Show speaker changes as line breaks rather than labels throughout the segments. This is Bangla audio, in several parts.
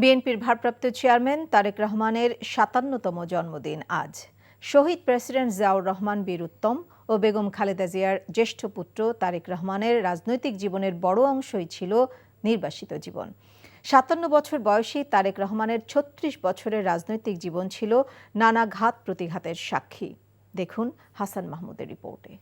বিএনপির ভারপ্রাপ্ত চেয়ারম্যান তারেক রহমানের ৫৭তম জন্মদিন আজ। শহীদ প্রেসিডেন্ট জিয়াউর রহমান বীর উত্তম ও বেগম খালেদা জিয়ার জ্যেষ্ঠ পুত্র তারেক রহমানের রাজনৈতিক জীবনের বড় অংশই ছিল নির্বাসিত জীবন। ৫৭ বছর বয়সী তারেক রহমানের ৩৬ বছরের রাজনৈতিক জীবন ছিল নানা ঘাত প্রতিঘাতের সাক্ষী। দেখুন হাসান মাহমুদের রিপোর্টে।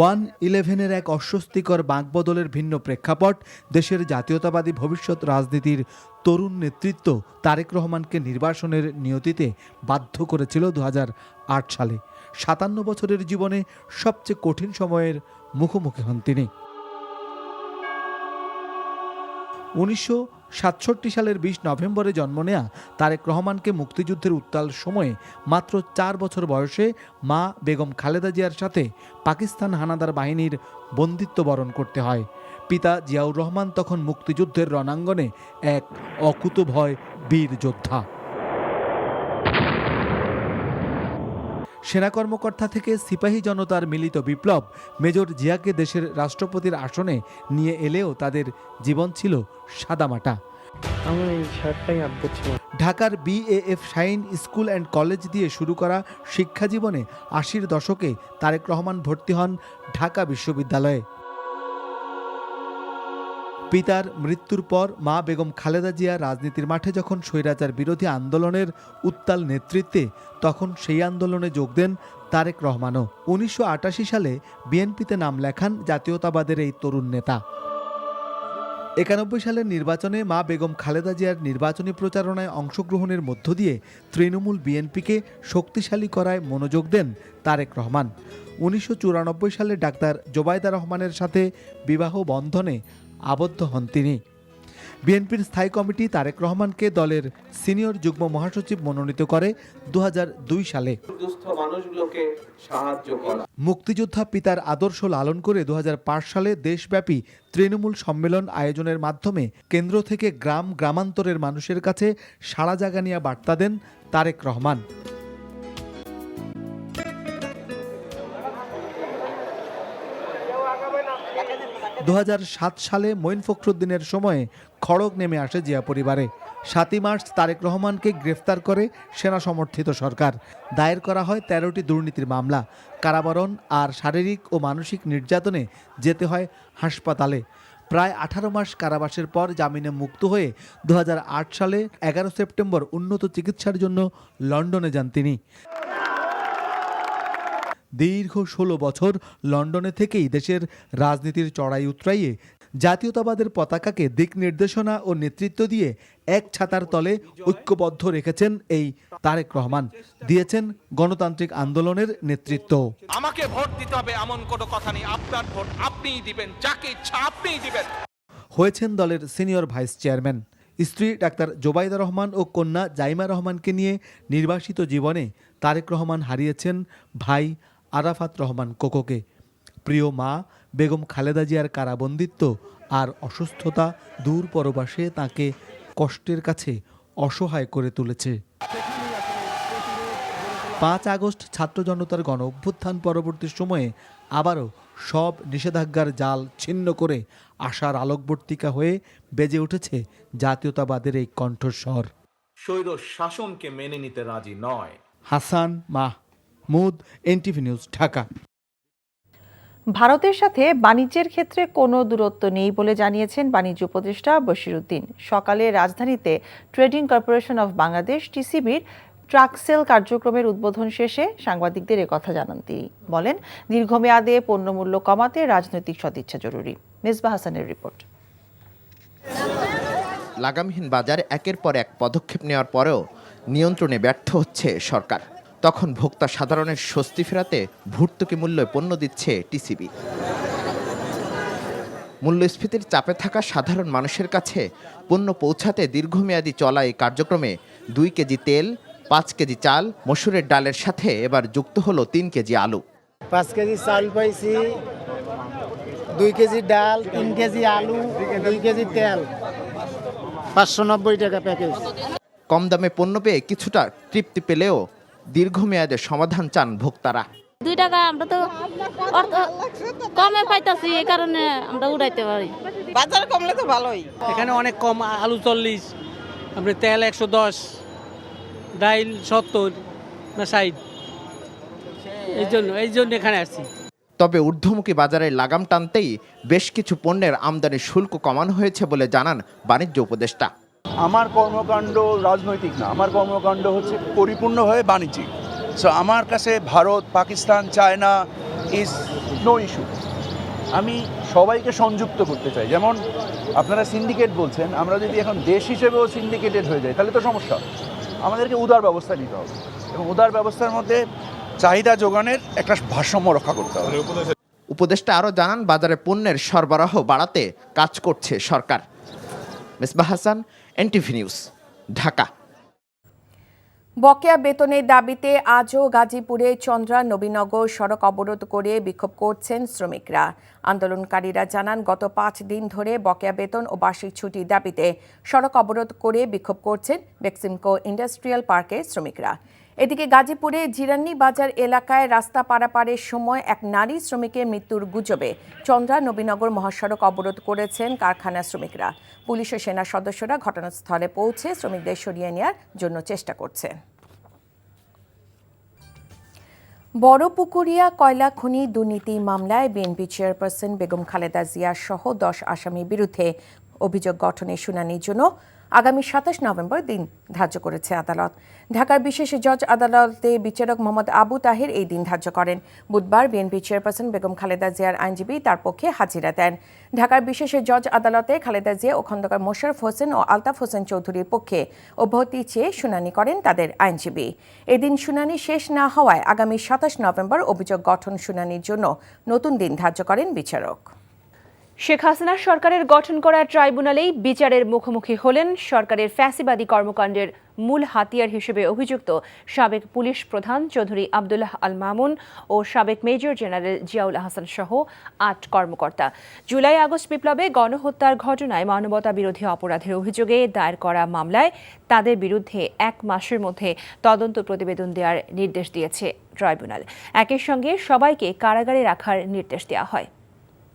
1-11-এর এক অস্বস্তিকর বাঁকবদলের ভিন্ন প্রেক্ষাপট দেশের জাতীয়তাবাদী ভবিষ্যৎ রাজনীতির তরুণ নেতৃত্ব তারেক রহমানকে নির্বাসনের নিয়তিতে বাধ্য করেছিল ২০০৮ সালে। ৫৭ বছরের জীবনে সবচেয়ে কঠিন সময়ের মুখোমুখি হন তিনি। ১৯৬৭ সালের ২০ নভেম্বরে জন্ম নেয়া তারেক রহমানকে মুক্তিযুদ্ধের উত্তাল সময়ে মাত্র ৪ বছর বয়সে মা বেগম খালেদা জিয়ার সাথে পাকিস্তান হানাদার বাহিনীর বন্দিত্ব বরণ করতে হয়। পিতা জিয়াউর রহমান তখন মুক্তিযুদ্ধের রণাঙ্গনে এক অকুতোভয় বীর যোদ্ধা। সেনা কর্মকর্তা থেকে সিপাহী জনতার মিলিত বিপ্লব মেজর জিয়াকে দেশের রাষ্ট্রপতির আসনে নিয়ে এলেও তাদের জীবন ছিল সাদামাটা। ঢাকার BAF shine school and college দিয়ে শুরু করা শিক্ষা জীবনে ৮০-র দশকে তারেক রহমান ভর্তি হন ঢাকা বিশ্ববিদ্যালয়ে। পিতার মৃত্যুর পর মা বেগম খালেদা জিয়া রাজনীতির মাঠে যখন স্বৈরাচার বিরোধী আন্দোলনের উত্তাল নেতৃত্বে, তখন সেই আন্দোলনে যোগ দেন তারেক রহমানও। ১৯৮৮ সালে বিএনপিতে নাম লেখান জাতীয়তাবাদের এই তরুণ নেতা। ৯১ সালের নির্বাচনে মা বেগম খালেদা জিয়ার নির্বাচনী প্রচারণায় অংশগ্রহণের মধ্য দিয়ে তৃণমূল বিএনপিকে শক্তিশালী করায় মনোযোগ দেন তারেক রহমান। ১৯৯৪ সালে ডাক্তার জোবায়দা রহমানের সাথে বিবাহ বন্ধনে আবদ্ধ হন তিনি। বিএনপির স্থায়ী কমিটি তারেক রহমানকে দলের সিনিয়র যুগ্ম মহাসচিব মনোনীত করে ২০০২ সালে। মুক্তিযোদ্ধা পিতার আদর্শ লালন করে ২০০৫ সালে দেশব্যাপী তৃণমূল সম্মেলন আয়োজনের মাধ্যমে কেন্দ্র থেকে গ্রামান্তরের মানুষের কাছে সাড়া জাগানিয়া বার্তা দেন তারেক রহমান। ২০০৭ সালে মঈন ফখরুদ্দিনের সময়ে খড়গ নেমে আসে জিয়া পরিবারে। ৭ই মার্চ তারেক রহমানকে গ্রেফতার করে সেনা সমর্থিত সরকার। দায়ের করা হয় ১৩টি দুর্নীতির মামলা। কারাবরণ আর শারীরিক ও মানসিক নির্যাতনে যেতে হয় হাসপাতালে। প্রায় ১৮ মাস কারাবাসের পর জামিনে মুক্ত হয়ে ২০০৮ সালে ১১ সেপ্টেম্বর উন্নত চিকিৎসার জন্য লন্ডনে যান তিনি। দীর্ঘ ১৬ বছর লন্ডনে থেকেই দেশের রাজনীতির চড়াই উতরাইয়ে জাতীয়তাবাদের পতাকাকে দিক নির্দেশনা ও নেতৃত্ব দিয়ে এক ছাতার তলে ঐক্যবদ্ধ রেখেছেন এই তারেক রহমান। দিয়েছেন গণতান্ত্রিক আন্দোলনের নেতৃত্ব।
আমাকে ভোট দিতে হবে এমন কোনো কথা নেই, আপনার ভোট আপনিই দিবেন, যাকে ইচ্ছা আপনিই দিবেন।
হয়েছেন দলের সিনিয়র ভাইস চেয়ারম্যান। স্ত্রী ডাক্তার জোবায়দা রহমান ও কন্যা জাইমা রহমানকে নিয়ে নির্বাসিত জীবনে তারেক রহমান হারিয়েছেন ভাই আরাফাত রহমান কোকোকে। প্রিয় মা বেগম খালেদা জিয়ার কারাবন্দিত্ব আর অসুস্থতা দূর পরবাসে তাকে কষ্টের কাছে অসহায় করে তুলেছে। ৫ আগস্ট ছাত্র জনতার গণ অভ্যুত্থান পরবর্তী সময়ে আবারও সব নিষেধাজ্ঞার জাল ছিন্ন করে আশার আলোকবর্তিকা হয়ে বেজে উঠেছে জাতীয়তাবাদের এই কণ্ঠস্বর।
স্বৈর শাসনকে মেনে নিতে রাজি নয়।
Hasan Mahmud, NTV news, Dhaka.
ভারতের সাথে বাণিজ্যের ক্ষেত্রে কোনো দূরত্ব নেই বলে জানিয়েছেন বাণিজ্য উপদেষ্টা বশির উদ্দিন। সকালে রাজধানীতে ট্রেডিং কর্পোরেশন অফ বাংলাদেশ TCB-র ট্রাক সেল কার্যক্রমের উদ্বোধন শেষে সাংবাদিকদের একথা জানান তিনি। বলেন, দীর্ঘমেয়াদে পণ্যমূল্য কমাতে রাজনৈতিক সদিচ্ছা জরুরি। মেজবাহ হাসানের রিপোর্ট।
লাগামহীন বাজারে একের পর এক পদক্ষেপ নেওয়ার পরেও নিয়ন্ত্রণে ব্যর্থ হচ্ছে সরকার। তখন ভোক্তা সাধারণের স্বস্তি ফেরাতে ভর্তুকি মূল্যে পণ্য দিচ্ছে TCB। মূল্যস্ফীতির চাপে থাকা সাধারণ মানুষের কাছে পণ্য পৌঁছাতে দীর্ঘমেয়াদী চলা এই কার্যক্রমে 2 কেজি তেল, 5 কেজি চাল, মসুরের ডালের সাথে এবার যুক্ত হলো 3 কেজি আলু।
5 কেজি চাল পাইছি, 2 কেজি ডাল, 3 কেজি আলু, 2 কেজি তেল, 590 টাকা প্যাকেজ।
কম দামে পণ্য পেয়ে কিছুটা তৃপ্তি পেলেও দীর্ঘমেয়াদে সমাধান চান ভোক্তারা।
2 টাকা আমরা তো অর্থ কমে পাইতাছি, এই কারণে আমরা উড়াইতে পারি।
বাজার কমলে তো ভালোই।
এখানে অনেক কম, আলু 40, আপনি তেল 110, ডাইল 70 না 60। এই জন্য এখানে আসছি।
তবে ঊর্ধ্বমুখী বাজারে লাগাম টানতেই বেশ কিছু পণ্যের আমদানি শুল্ক কমানো হয়েছে বলে জানান বাণিজ্য উপদেষ্টা।
আমার কর্মকাণ্ড রাজনৈতিক না, আমার কর্মকাণ্ড হচ্ছে পরিপূর্ণভাবে বাণিজ্যিক। সো আমার কাছে Bharat, Pakistan, China is no issue. আমি সবাইকে সংযুক্ত করতে চাই। যেমন আপনারা সিন্ডিকেট বলছেন, আমরা যদি এখন দেশ হিসেবেও সিন্ডিকেটেড হয়ে যাই তাহলে তো সমস্যা। আমাদেরকে উদার ব্যবস্থা নিতে হবে এবং উদার ব্যবস্থার মধ্যে চাহিদা যোগানের একটা ভারসাম্য রক্ষা করতে হবে।
উপদেষ্টা আরও জানান, বাজারে পণ্যের সরবরাহ বাড়াতে কাজ করছে সরকার। Misbah Hasan, NTV news, Dhaka.
বকেয়া বেতনের দাবিতে আজও গাজীপুরে চন্দ্রা নবীনগর সড়ক অবরোধ করে বিক্ষোভ করছেন শ্রমিকরা। আন্দোলনকারীরা জানান, গত 5 দিন ধরে বকেয়া বেতন ও বার্ষিক ছুটির দাবিতে সড়ক অবরোধ করে বিক্ষোভ করছেন বেক্সিমকো ইন্ডাস্ট্রিয়াল পার্কের শ্রমিকরা। এদিকে গাজীপুরে জিরান্নি বাজার এলাকায় রাস্তা পারাপারের সময় এক নারী শ্রমিকের মৃত্যুর গুজবে চন্দ্রা নবীনগর মহাসড়ক অবরোধ করেছেন কারখানা শ্রমিকরা। পুলিশ ও সেনা সদস্যরা ঘটনাস্থলে পৌঁছে শ্রমিকদের সরিয়ে নেওয়ার জন্য চেষ্টা করছেন। বড়পুকুরিয়া কয়লা খনি দুর্নীতি মামলায় বিএনপি চেয়ারপারসন বেগম খালেদা জিয়া সহ 10 আসামির বিরুদ্ধে অভিযোগ গঠনের শুনানির জন্য আগামী 27 নভেম্বর দিন ধার্য করেছে আদালত। ঢাকার বিশেষ জজ আদালতে বিচারক মোহাম্মদ আবু তাহের এই দিন ধার্য করেন। বুধবার বিএনপি চেয়ারপারসন বেগম খালেদা জিয়ার আইনজীবী তার পক্ষে হাজিরা দেন। ঢাকার বিশেষ জজ আদালতে খালেদা জিয়া ও খন্দকার মোশাররফ হোসেন ও আলতাফ হোসেন চৌধুরীর পক্ষে অব্যাহতি চেয়ে শুনানি করেন তাদের আইনজীবী। এদিন শুনানি শেষ না হওয়ায় আগামী 27 নভেম্বর অভিযোগ গঠন শুনানির জন্য নতুন দিন ধার্য করেন বিচারক।
শেখ হাসিনা সরকারের গঠন করা ট্রাইব্যুনালেই বিচারের মুখোমুখি হলেন সরকারের ফ্যাসিবাদী কর্মকাণ্ডের মূল হাতিয়ার হিসেবে অভিযুক্ত সাবেক পুলিশ প্রধান চৌধুরী আব্দুল্লাহ আল মামুন ও সাবেক মেজর জেনারেল জিয়াউল আহসান সহ 8 কর্মকর্তা। জুলাই আগস্ট বিপ্লবে গণহত্যার ঘটনায় মানবতা বিরোধী অপরাধের অভিযোগে দায়ের করা মামলায় তাদের বিরুদ্ধে 1 মাসের মধ্যে তদন্ত প্রতিবেদন দেওয়ার নির্দেশ দিয়েছে ট্রাইব্যুনাল। একই সঙ্গে সবাইকে কারাগারে রাখার নির্দেশ দেওয়া হয়।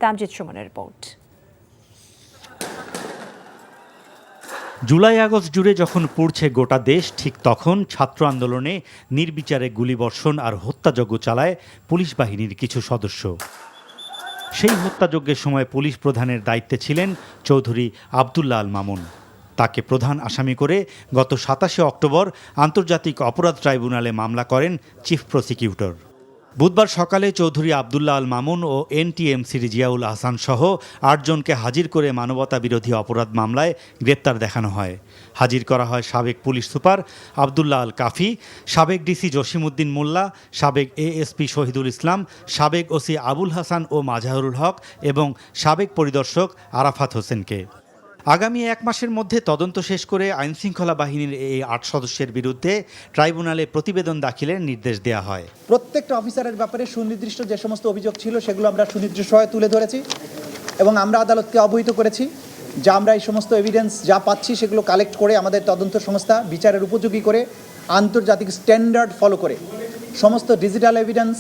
তামজিদ সুমনের রিপোর্ট।
জুলাই আগস্ট জুড়ে যখন পুড়ছে গোটা দেশ, ঠিক তখন ছাত্র আন্দোলনে নির্বিচারে গুলিবর্ষণ আর হত্যাযজ্ঞ চালায় পুলিশ বাহিনীর কিছু সদস্য। সেই হত্যাযজ্ঞের সময় পুলিশ প্রধানের দায়িত্বে ছিলেন চৌধুরী আব্দুল্লাহ আল মামুন। তাকে প্রধান আসামি করে গত 27 অক্টোবর আন্তর্জাতিক অপরাধ ট্রাইব্যুনালে মামলা করেন চিফ প্রসিকিউটর। বুধবার সকালে চৌধুরী আব্দুল্লাহ আল মামুন ও এনটিএমসির জিয়াউল আহসান সহ 8 জনকে হাজির করে মানবতা বিরোধী অপরাধ মামলায় গ্রেপ্তার দেখানো হয়। হাজির করা হয় সাবেক পুলিশ সুপার আব্দুল্লাহ আল কাফি, সাবেক ডিসি জসিমউদ্দিন মোল্লা, সাবেক এএসপি শহীদুল ইসলাম, সাবেক ওসি আবুল হাসান ও মাজহারুল হক এবং সাবেক পরিদর্শক আরাফাত হোসেনকে। আগামী 1 মাসের মধ্যে তদন্ত শেষ করে আইনশৃঙ্খলা বাহিনীর এই 8 সদস্যের বিরুদ্ধে ট্রাইব্যুনালে প্রতিবেদন দাখিলের নির্দেশ দেওয়া হয়।
প্রত্যেকটা অফিসারের ব্যাপারে সুনির্দিষ্ট যে সমস্ত অভিযোগ ছিল সেগুলো আমরা সুনির্দিষ্টভাবে তুলে ধরেছি এবং আমরা আদালতকে অবহিত করেছি যে আমরা এই সমস্ত এভিডেন্স যা পাচ্ছি সেগুলো কালেক্ট করে আমাদের তদন্ত সংস্থা বিচারের উপযোগী করে আন্তর্জাতিক স্ট্যান্ডার্ড ফলো করে সমস্ত ডিজিটাল এভিডেন্স,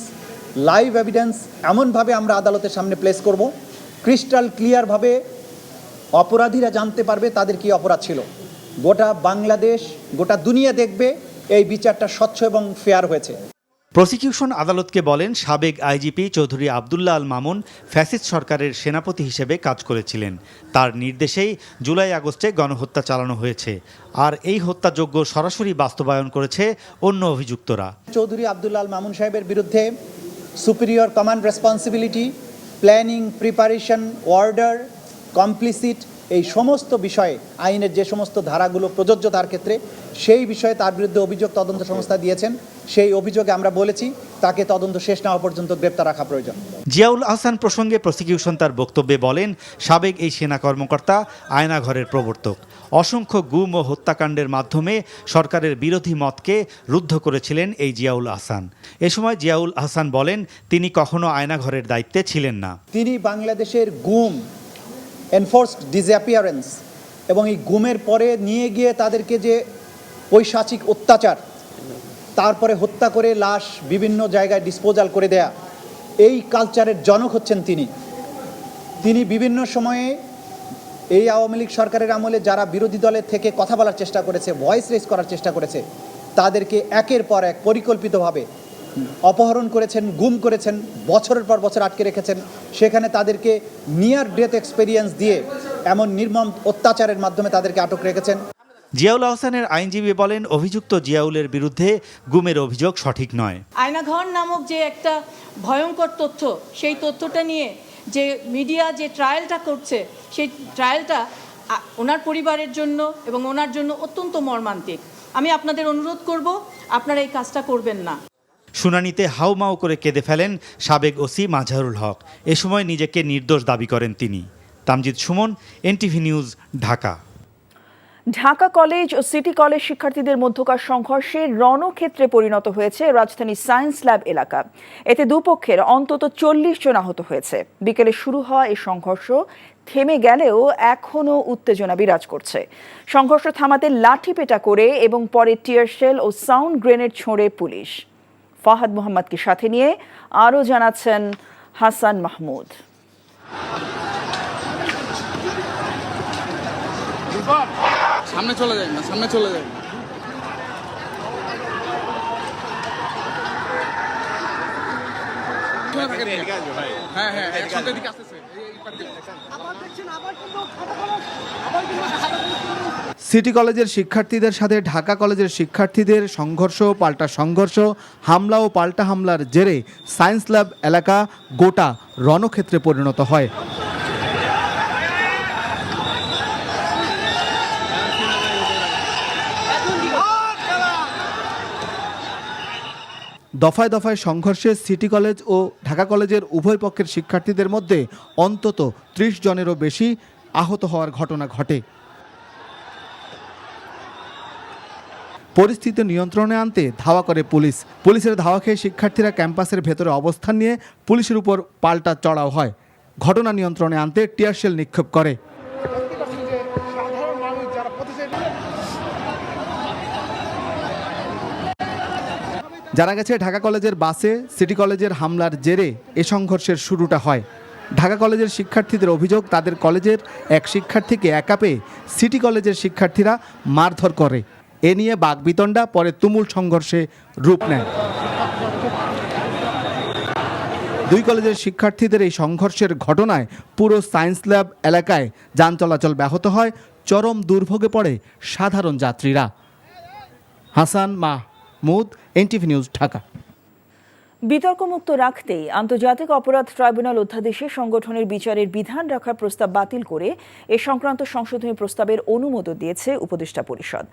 লাইভ এভিডেন্স এমনভাবে আমরা আদালতের সামনে প্লেস করব ক্রিস্টাল ক্লিয়ারভাবে অপরাধীরা জানতে পারবে তাদের কি অপরাধ ছিল। গোটা বাংলাদেশ, গোটা দুনিয়া দেখবে এই বিচারটা স্বচ্ছ এবং ফেয়ার হয়েছে।
প্রসিকিউশন আদালতকে বলেন, সাবেক আইজিপি চৌধুরী আব্দুল্লাহ আল মামুন ফ্যাসিস্ট সরকারের সেনাপতি হিসেবে কাজ করেছিলেন। তার নির্দেশেই জুলাই আগস্টে গণহত্যা চালানো হয়েছে, আর এই হত্যাযজ্ঞ সরাসরি বাস্তবায়ন করেছে অন্য অভিযুক্তরা।
চৌধুরী আব্দুল্লাহ আল মামুন সাহেবের বিরুদ্ধে superior command responsibility, planning, preparation, order, complicit এই সমস্ত বিষয়ে আইনের যে সমস্ত ধারাগুলো প্রযোজ্য তার ক্ষেত্রে সেই বিষয়ে তার বিরুদ্ধে অভিযোগ তদন্ত সংস্থা দিয়েছেন। সেই অভিযোগে আমরা বলেছি তাকে তদন্ত শেষ না হওয়া পর্যন্ত গ্রেপ্তার রাখা প্রয়োজন।
জিয়াউল আহসান প্রসঙ্গে প্রসিকিউশন তার বক্তব্যে বলেন, সাবেক এই সেনা কর্মকর্তা আয়নাঘরের প্রবর্তক। অসংখ্য গুম ও হত্যাকাণ্ডের মাধ্যমে সরকারের বিরোধী মতকে রুদ্ধ করেছিলেন এই জিয়াউল আহসান। এ সময় জিয়াউল আহসান বলেন, তিনি কখনো আয়নাঘরের দায়িত্বে ছিলেন না।
তিনি বাংলাদেশের গুম, এনফোর্সড ডিসঅ্যাপিয়ারেন্স এবং এই গুমের পরে নিয়ে গিয়ে তাদেরকে যে পৈশাচিক অত্যাচার তারপরে হত্যা করে লাশ বিভিন্ন জায়গায় ডিসপোজাল করে দেয়া, এই কালচারের জনক হচ্ছেন তিনি বিভিন্ন সময়ে এই আওয়ামী লীগ সরকারের আমলে যারা বিরোধী দলের থেকে কথা বলার চেষ্টা করেছে, ভয়েস রেজ করার চেষ্টা করেছে, তাদেরকে একের পর এক পরিকল্পিতভাবে অপহরণ করেছেন, গুম করেছেন, বছরের পর বছর আটকে রেখেছেন। সেখানে তাদেরকে নিয়ার ডেথ এক্সপেরিয়েন্স দিয়ে এমন নির্মম অত্যাচারের মাধ্যমে তাদেরকে আটক রেখেছেন।
জিয়াউল আহসানের আইনজীবী বলেন, অভিযুক্ত জিয়াউলের বিরুদ্ধে গুমের অভিযোগ সঠিক নয়।
আয়নাঘর নামক যে একটা ভয়ঙ্কর তথ্য, সেই তথ্যটা নিয়ে যে মিডিয়া যে ট্রায়ালটা করছে, সেই ট্রায়ালটা ওনার পরিবারের জন্য এবং ওনার জন্য অত্যন্ত মর্মান্তিক। আমি আপনাদের অনুরোধ করব, আপনারা এই কাজটা করবেন না।
শুনানিতে হাউমাউ করে কেঁদে ফেলেন সাবেক ওসি মাজহারুল হক। এ সময় নিজেকে নির্দোষ দাবি করেন তিনি। Tamjid Sumon, NTV news, Dhaka.
Dhaka college ও সিটি কলেজ শিক্ষার্থীদের মধ্যকার সংঘর্ষে রণক্ষেত্রে পরিণত হয়েছে রাজধানীর সায়েন্স ল্যাব এলাকা। এতে দুপক্ষের অন্তত 40 জন আহত হয়েছে। বিকেলে শুরু হওয়া এই সংঘর্ষ থেমে গেলেও এখনও উত্তেজনা বিরাজ করছে। সংঘর্ষ থামাতে লাঠিপেটা করে এবং পরে টিয়ার শেল ও সাউন্ড গ্রেনেড ছোঁড়ে পুলিশ। ফাহাদ মোহাম্মদকে সাথে নিয়ে আরও জানাচ্ছেন হাসান মাহমুদ।
সামনে চলে যায় না, সামনে চলে যায়। হ্যাঁ হ্যাঁ, একসাথে দিকে আসতেছে।
সিটি কলেজের শিক্ষার্থীদের সাথে ঢাকা কলেজের শিক্ষার্থীদের সংঘর্ষ পাল্টা সংঘর্ষ, হামলা ও পাল্টা হামলার জেরে সায়েন্স ল্যাব এলাকা গোটা রণক্ষেত্রে পরিণত হয়। দফায় দফায় সংঘর্ষে সিটি কলেজ ও ঢাকা কলেজের উভয় পক্ষের শিক্ষার্থীদের মধ্যে অন্তত 30 জনেরও বেশি আহত হওয়ার ঘটনা ঘটে। পরিস্থিতি নিয়ন্ত্রণে আনতে ধাওয়া করে পুলিশের ধাওয়া খেয়ে শিক্ষার্থীরা ক্যাম্পাসের ভেতরে অবস্থান নিয়ে পুলিশের উপর পাল্টা চড়াও হয়। ঘটনা নিয়ন্ত্রণে আনতে টিয়ারশেল নিক্ষেপ করে। জানা গেছে, ঢাকা কলেজের বাসে সিটি কলেজের হামলার জেরে এ সংঘর্ষের শুরুটা হয়। ঢাকা কলেজের শিক্ষার্থীদের অভিযোগ, তাদের কলেজের এক শিক্ষার্থীকে একা পেয়ে সিটি কলেজের শিক্ষার্থীরা মারধর করে। এ নিয়ে বাকবিতণ্ডা, পরে তুমুল সংঘর্ষে রূপ নেয়। দুই কলেজের শিক্ষার্থীদের এই সংঘর্ষের ঘটনায় পুরো সায়েন্স ল্যাব এলাকায় যান চলাচল ব্যাহত হয়। চরম দুর্ভোগে পড়ে সাধারণ যাত্রীরা। Hasan Mahmud, NTV news, Dhaka.
বিতর্কমুক্ত রাখতেই আন্তর্জাতিক অপরাধ ট্রাইব্যুনাল অধ্যাদেশে সংগঠনের বিচারের বিধান রাখার প্রস্তাব বাতিল করে এ সংক্রান্ত সংশোধনী প্রস্তাবের অনুমোদন দিয়েছে উপদেষ্টা পরিষদ।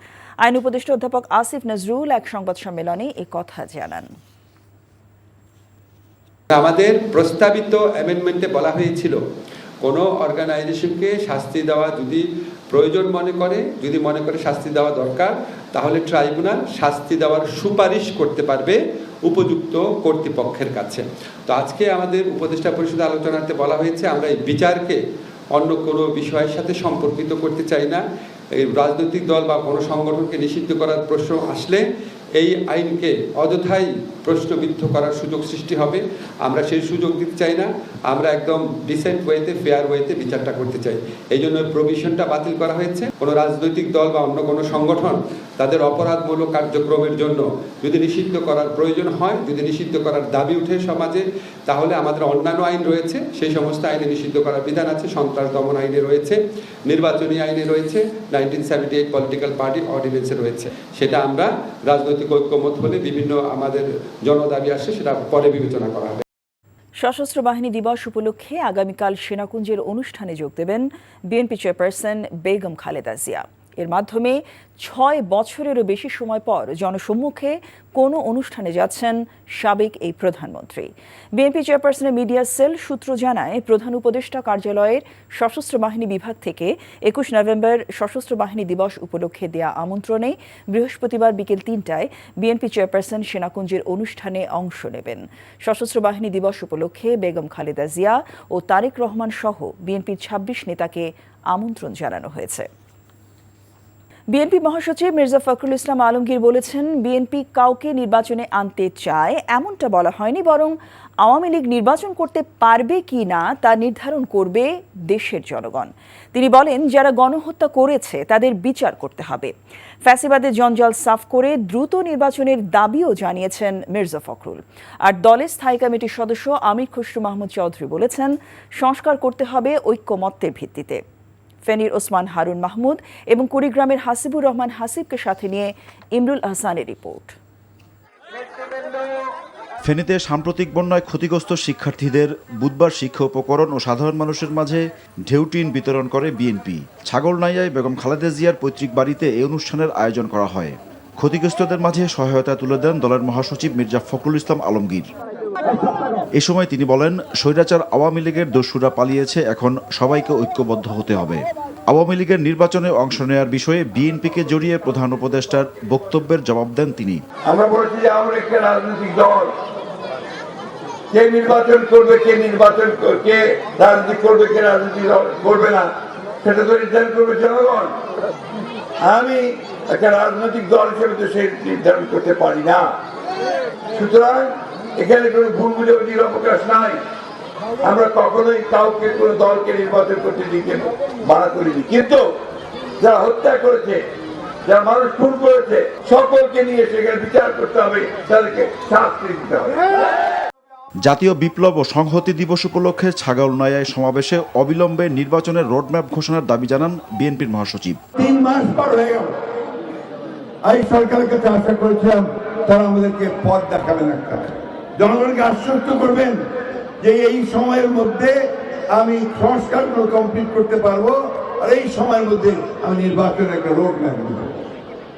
আইন উপদেষ্টা অধ্যাপক আসিফ নজরুল এক সংবাদ সম্মেলনে এ কথা জানান।
আমাদের প্রস্তাবিত অ্যামেন্ডমেন্টে বলা হয়েছিল, কোনো অর্গানাইজেশনকে শাস্তি দেওয়া যদি প্রয়োজন মনে করে শাস্তি দেওয়া দরকার, তাহলে ট্রাইব্যুনাল শাস্তি দেওয়ার সুপারিশ করতে পারবে উপযুক্ত কর্তৃপক্ষের কাছে। তো আজকে আমাদের উপদেষ্টা পরিষদে আলোচনাতে বলা হয়েছে, আমরা এই বিচারকে অন্য কোনো বিষয়ের সাথে সম্পর্কিত করতে চাই না। এই রাজনৈতিক দল বা কোনো সংগঠনকে নিষিদ্ধ করার প্রশ্ন আসলে এই আইনকে অযথাই প্রশ্নবিদ্ধ করার সুযোগ সৃষ্টি হবে। আমরা সেই সুযোগ দিতে চাই না। আমরা একদম ডিসেন্ট ওয়েতে, ফেয়ার ওয়েতে বিচারটা করতে চাই। এই জন্য প্রভিশনটা বাতিল করা হয়েছে। কোনো রাজনৈতিক দল বা অন্য কোনো সংগঠন তাদের অপরাধমূলক কার্যক্রমের জন্য যদি নিষিদ্ধ করার প্রয়োজন হয়, যদি নিষিদ্ধ করার দাবি উঠে সমাজে, তাহলে আমাদের অন্যান্য আইন রয়েছে, সেই সমস্ত আইনে নিষিদ্ধ করার বিধান আছে। সন্ত্রাস দমন আইনে রয়েছে, নির্বাচনী আইনে রয়েছে, 1978 পলিটিক্যাল পার্টি অর্ডিন্যান্সে রয়েছে। সেটা আমরা রাজনৈতিক ঐক্যমত হলে বিভিন্ন আমাদের জনদাবি আসে, সেটা পরে বিবেচনা করা হবে।
সশস্ত্র বাহিনী দিবস উপলক্ষে আগামীকাল সেনাকুঞ্জের অনুষ্ঠানে যোগ দেবেন বিএনপি চেয়ারপারসন বেগম খালেদা জিয়া। এর মাধ্যমে 6 বছরেরও বেশি সময় পর জনসম্মুখে কোনো অনুষ্ঠানে যাচ্ছেন সাবেক এই প্রধানমন্ত্রী। বিএনপি চেয়ারপারসনের মিডিয়া সেল সূত্র জানায়, প্রধান উপদেষ্টা কার্যালয়ের সশস্ত্র বাহিনী বিভাগ থেকে 21 নভেম্বর সশস্ত্র বাহিনী দিবস উপলক্ষে দেয়া আমন্ত্রণে বৃহস্পতিবার বিকেল 3টায় বিএনপি চেয়ারপারসন সেনাকুঞ্জের অনুষ্ঠানে অংশ নেবেন। সশস্ত্র বাহিনী দিবস উপলক্ষে বেগম খালেদা জিয়া ও তারেক রহমান সহ বিএনপির 26 নেতাকে আমন্ত্রণ জানানো হয়েছে।
বিএনপি মহাসচিব মির্জা ফখরুল ইসলাম আলমগীর বলেছেন, বিএনপি কাউকে নির্বাচনে আনতে চায় এমনটা বলা হয়নি, বরং আওয়ামী লীগ নির্বাচন করতে পারবে কি না তা নির্ধারণ করবে দেশের জনগণ। তিনি বলেন, যারা গণহত্যা করেছে তাদের বিচার করতে হবে। ফ্যাসিবাদের জঞ্জাল সাফ করে দ্রুত নির্বাচনের দাবিও জানিয়েছেন মির্জা ফখরুল। আর দলের স্থায়ী কমিটির সদস্য আমির খসরু মাহমুদ চৌধুরী বলেছেন, সংস্কার করতে হবে ঐক্যমত্যের ভিত্তিতে। ফেনীর ওসমান হারুন মাহমুদ এবং কুড়িগ্রামের হাসিবুর রহমান হাসিবকে সাথে নিয়ে ইমরুল আহসানের রিপোর্ট।
ফেনীতে সাম্প্রতিক বন্যায় ক্ষতিগ্রস্ত শিক্ষার্থীদের বুধবার শিক্ষা উপকরণ ও সাধারণ মানুষের মাঝে ঢেউটিন বিতরণ করে বিএনপি। ছাগলনাইয়ায় বেগম খালেদা জিয়ার পৈতৃক বাড়িতে এই অনুষ্ঠানের আয়োজন করা হয়। ক্ষতিগ্রস্তদের মাঝে সহায়তা তুলে দেন দলের মহাসচিব মির্জা ফখরুল ইসলাম আলমগীর। এ সময় তিনি বলেন, স্বৈরাচার আওয়ামী লীগের দস্যুরা পালিয়েছে, এখন সবাইকে ঐক্যবদ্ধ হতে হবে। আওয়ামী লীগের নির্বাচনে অংশ নেওয়ার বিষয়ে বিএনপিকে জড়িয়ে প্রধান উপদেষ্টার বক্তব্যের জবাব দেন তিনি।
আমরা বলেছি যে আমরা একটা রাজনৈতিক দল, কে নির্বাচন করবে, কে রাজনীতি করবে, কে রাজনীতি করবে না, সেটা তো নির্ধারণ করবে জনগণ। আমি একটা রাজনৈতিক দল হিসেবে তো সেই নির্ধারণ করতে পারি না। সুতরাং এখানে কোনো ভুল বুঝাবুঝির অবকাশ নাই। আমরা কখনোই কাউকে কোনো দলকে নির্বাচন করতে দিতে মানা করিনি, কিন্তু যারা হত্যা করেছে, যারা মানুষ খুন করেছে, সকলকে নিয়ে সেখানে বিচার করতে হবে, তাদেরকে শাস্তি দিতে হবে।
জাতীয় বিপ্লব ও সংহতি দিবস উপলক্ষে ছাগলনাইয়ায় সমাবেশে অবিলম্বে নির্বাচনের রোডম্যাপ ঘোষণার দাবি জানান বিএনপির মহাসচিব।
3 মাস পর হয়ে গেল, এই সরকারের কাছে আশা করেছিলাম তারা আমাদেরকে পথ দেখাবেন, একটা জনগণকে আশ্বস্ত করবেন যে এই সময়ের মধ্যে আমি সংস্কারগুলো কমপ্লিট করতে পারবো, আর এই সময়ের মধ্যে আমি নির্বাচনের একটা রোড ম্যাপ দেব।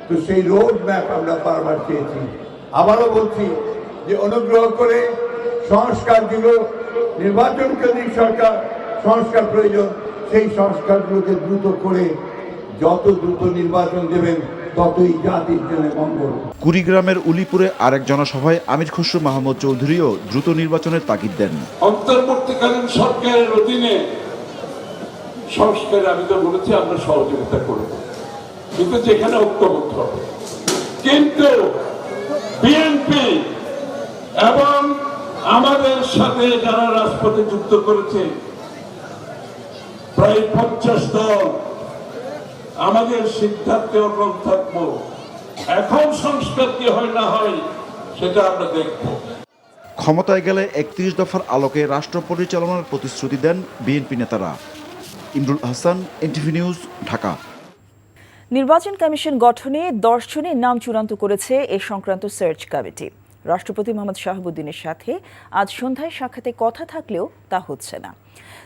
তো সেই রোড ম্যাপ আমরা বারবার চেয়েছি। আবারও বলছি যে অনুগ্রহ করে সংস্কারগুলো, নির্বাচন কেন্দ্রিক সরকার সংস্কার প্রয়োজন, সেই সংস্কারগুলোকে দ্রুত করে যত দ্রুত নির্বাচন দেবেন ততই জাতির জন্য মঙ্গল।
কুড়িগ্রামের উলিপুরে আরেক জনসভায় আমির খসরু মাহমুদ চৌধুরীও দ্রুত নির্বাচনের তাগিদ দেন।
অন্তর্বর্তীকালীন সরকারের অধীনে সংস্কারে আমি তো বলেছি আমরা সহযোগিতা করব, কিন্তু যেখানে ঐক্যবদ্ধ হবে। কিন্তু বিএনপি এবং আমাদের সাথে যারা রাজপথে যুক্ত করেছে প্রায় 50 দল, আমাদের সিদ্ধান্তে অটল থাকবো। এখন সংস্কার কি হয় না হয় সেটা আমরা দেখব।
ক্ষমতায় গেলে 31 দফার আলোকে রাষ্ট্র পরিচালনার প্রতিশ্রুতি দেন বিএনপি নেতারা। Imrul Ahsan, NTV news, Dhaka.
নির্বাচন কমিশন গঠনে 10 জনের নাম চূড়ান্ত করেছে এ সংক্রান্ত সার্চ কমিটি। রাষ্ট্রপতি মোহাম্মদ শাহাবুদ্দিনের সাথে আজ সন্ধ্যায় সাক্ষাতে কথা থাকলেও তা হচ্ছে না।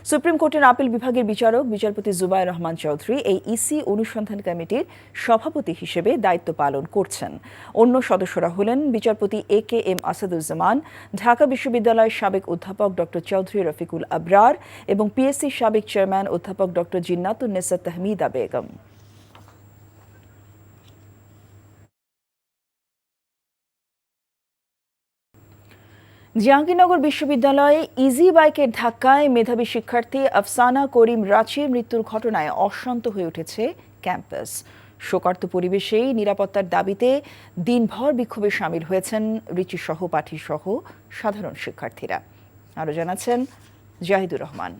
সুপ্রিম কোর্টের আপিল বিভাগের বিচারপতি জুবায়ের রহমান চৌধুরী এই ইসি অনুসন্ধান কমিটির সভাপতি হিসেবে দায়িত্ব পালন করছেন। অন্য সদস্যরা হলেন বিচারপতি AKM আসাদুজ্জামান, ঢাকা বিশ্ববিদ্যালয়ের সাবেক অধ্যাপক ডক্টর চৌধুরী রফিকুল আবরার এবং PSC সাবেক চেয়ারম্যান অধ্যাপক ডক্টর জিন্নাতুন্নেসা তাহমিদা বেগম। জাহাঙ্গীরনগর বিশ্ববিদ্যালয়ে ইজি বাইকের ধাক্কায় মেধাবী শিক্ষার্থী আফসানা করিম রাচির মৃত্যুর ঘটনায় অশান্ত হয়ে উঠেছে ক্যাম্পাস। শোকার্ত পরিবেশেই নিরাপত্তার দাবিতে দিনভর বিক্ষোভে সামিল হয়েছেন রিচি সহপাঠী সহ সাধারণ শিক্ষার্থীরা। আরও জানাচ্ছেন জাহিদুর রহমান।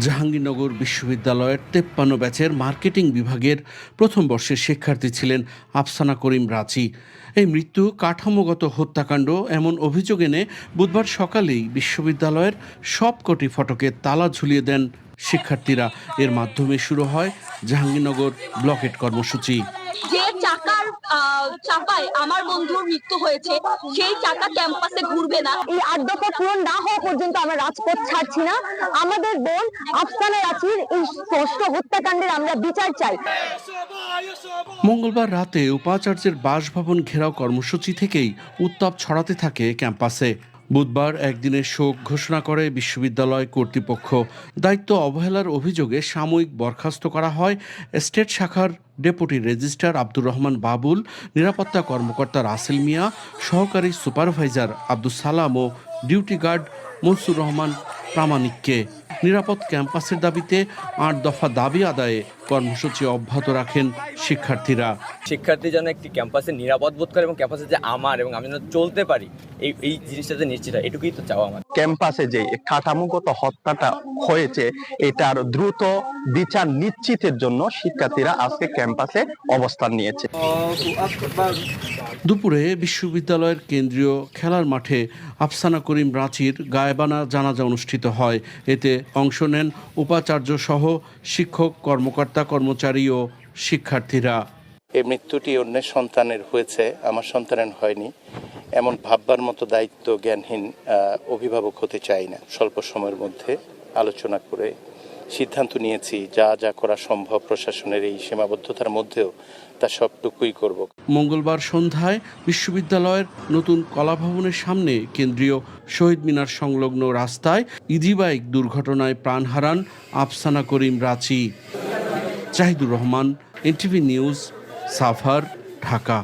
জাহাঙ্গীরনগর বিশ্ববিদ্যালয়ের 53 ব্যাচের মার্কেটিং বিভাগের প্রথম বর্ষের শিক্ষার্থী ছিলেন আফসানা করিম রাচি। এই মৃত্যু কাঠামোগত হত্যাকাণ্ড এমন অভিযোগ এনে বুধবার সকালেই বিশ্ববিদ্যালয়ের সবকটি ফটকে তালা ঝুলিয়ে দেন শিক্ষার্থীরা। এর মাধ্যমে শুরু হয় জাহাঙ্গীরনগর ব্লকেট কর্মসূচি।
যে চাকার চাপায় আমার বন্ধুর মৃত্যু হয়েছে, সেই চাকা ক্যাম্পাসে ঘুরবে না। এই 8 দফা পূরণ না হওয়া পর্যন্ত আমরা রাজপথ ছাড়ছি না। আমাদের বোন আফসানা রাচির এই স্পষ্ট হত্যাকাণ্ডের আমরা বিচার চাই।
মঙ্গলবার রাতে উপাচার্যের বাসভবন ঘেরাও কর্মসূচি থেকেই উত্তাপ ছড়াতে থাকে ক্যাম্পাসে। বুধবার একদিনের শোক ঘোষণা করে বিশ্ববিদ্যালয় কর্তৃপক্ষ। দায়িত্ব অবহেলার অভিযোগে সাময়িক বরখাস্ত করা হয় স্টেট শাখার ডেপুটি রেজিস্ট্রার আব্দুর রহমান বাবুল, নিরাপত্তা কর্মকর্তা রাসেল মিয়া, সহকারী সুপারভাইজার আব্দুস সালাম ও ডিউটি গার্ড মনসুর রহমান প্রামাণিককে। নিরাপদ ক্যাম্পাসের দাবিতে 8 দফা দাবি আদায়ে কর্মসূচি অব্যাহত রাখেন শিক্ষার্থীরা।
শিক্ষার্থী যেন একটি ক্যাম্পাসে নিরাপদ বোধ করে এবং ক্যাম্পাসে যে আমার এবং আমি যেন চলতে পারি এই জিনিসটা যে নিশ্চিত হয়, এটুকুই তো চাওয়া আমার।
ক্যাম্পাসে যে কাঠামোগত হত্যাটা হয়েছে এটার দ্রুত বিচার নিশ্চিতের জন্য শিক্ষার্থীরা আজকে ক্যাম্পাসে অবস্থান নিয়েছে।
দুপুরে বিশ্ববিদ্যালয়ের কেন্দ্রীয় খেলার মাঠে আফসানা করিম রাঁচির গায়েবানা জানাজা অনুষ্ঠিত হয়। এতে অংশ নেন উপাচার্য সহ শিক্ষক, কর্মকর্তা, কর্মচারী ও শিক্ষার্থীরা।
এই মৃত্যুটি অন্যের সন্তানের হয়েছে, আমার সন্তানের হয়নি, এমন ভাববার মতো দায়িত্ব জ্ঞানহীন অভিভাবক হতে চাই না। স্বল্প সময়ের মধ্যে আলোচনা করে সিদ্ধান্ত নিয়েছি যা যা করা সম্ভব প্রশাসনের এই সীমাবদ্ধতার মধ্যেও তা সবটুকুই করব।
মঙ্গলবার সন্ধ্যায় বিশ্ববিদ্যালয়ের নতুন কলাভবনের সামনে কেন্দ্রীয় শহীদ মিনার সংলগ্ন রাস্তায় ইজিবাইক দুর্ঘটনায় প্রাণ হারান আফসানা করিম রাঁচি। Zahidur Rahman, NTV news, Savar, Dhaka.